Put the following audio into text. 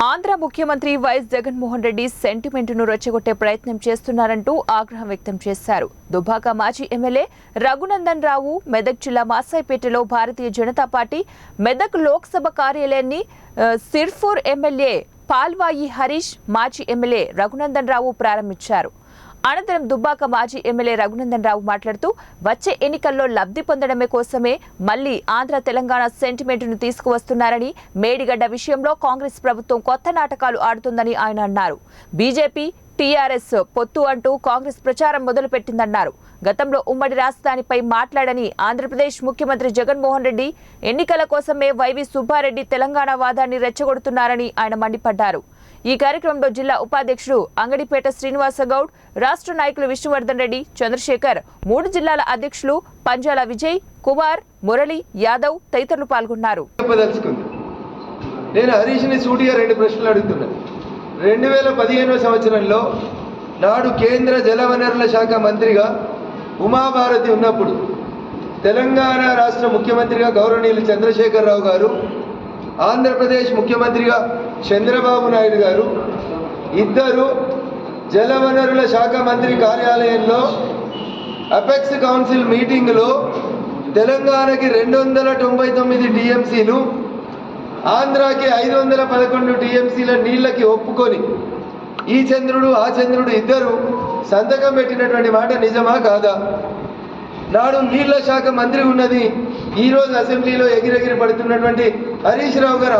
ఆంధ్ర ముఖ్యమంత్రి వైఎస్ జగన్మోహన్ రెడ్డి సెంటిమెంట్ను రెచ్చగొట్టే ప్రయత్నం చేస్తున్నారంటూ ఆగ్రహం వ్యక్తం చేశారు. దుబ్బాక మాజీ ఎమ్మెల్యే రఘునందన్ రావు మెదక్ జిల్లా మాసాయిపేటలో భారతీయ జనతా పార్టీ మెదక్ లోక్సభ కార్యాలయాన్ని సిర్పూర్ ఎమ్మెల్యే పాల్వాయి హరీష్ మాజీ ఎమ్మెల్యే రఘునందన్ రావు ప్రారంభించారు. అనంతరం దుబ్బాక మాజీ ఎమ్మెల్యే రఘునందన్ రావు మాట్లాడుతూ వచ్చే ఎన్నికల్లో లబ్ధి పొందడమే కోసమే మళ్లీ ఆంధ్ర తెలంగాణ సెంటిమెంట్ను తీసుకువస్తున్నారని, మేడిగడ్డ విషయంలో కాంగ్రెస్ ప్రభుత్వం కొత్త నాటకాలు ఆడుతుందని ఆయన అన్నారు. బీజేపీ టీఆర్ఎస్ పొత్తు అంటూ కాంగ్రెస్ ప్రచారం మొదలుపెట్టిందన్నారు. గతంలో ఉమ్మడి రాజధానిపై మాట్లాడని ఆంధ్రప్రదేశ్ ముఖ్యమంత్రి జగన్మోహన్ రెడ్డి ఎన్నికల కోసమే వైవి సుబ్బారెడ్డి తెలంగాణ వాదాన్ని రెచ్చగొడుతున్నారని ఆయన మండిపడ్డారు. ఈ కార్యక్రమంలో జిల్లా ఉపాధ్యక్షుడు అంగడిపేట శ్రీనివాసగౌడ్, రాష్ట్ర నాయకులు విష్ణువర్ధన్ రెడ్డి, చంద్రశేఖర్, 3 జిల్లాల అధ్యక్షులు పంజాల విజయ్ కుమార్, మురళి యాదవ్ తదితరులు పాల్గొన్నారు. నేను హరీష్ని సూటిగా 2 ప్రశ్నలు అడుగుతున్నా. 2015 సంవత్సరంలో నాడు కేంద్ర జలవనరుల శాఖ మంత్రిగా ఉమాభారతి ఉన్నప్పుడు తెలంగాణ రాష్ట్ర ముఖ్యమంత్రిగా గౌరవనీయులు చంద్రశేఖరరావు గారు, ఆంధ్రప్రదేశ్ ముఖ్యమంత్రిగా చంద్రబాబు నాయుడు గారు ఇద్దరు జలవనరుల శాఖ మంత్రి కార్యాలయంలో అపెక్స్ కౌన్సిల్ మీటింగ్లో తెలంగాణకి 299 టీఎంసీలు, ఆంధ్రాకి 511 టీఎంసీల నీళ్ళకి ఒప్పుకొని ఈ చంద్రుడు ఆ చంద్రుడు ఇద్దరు సంతకం పెట్టినటువంటి మాట నిజమా కాదా? నాడు నీళ్ల శాఖ మంత్రి ఉన్నది ఈరోజు అసెంబ్లీలో ఎగిరెగిరి పడుతున్నటువంటి హరీష్ రావు గారు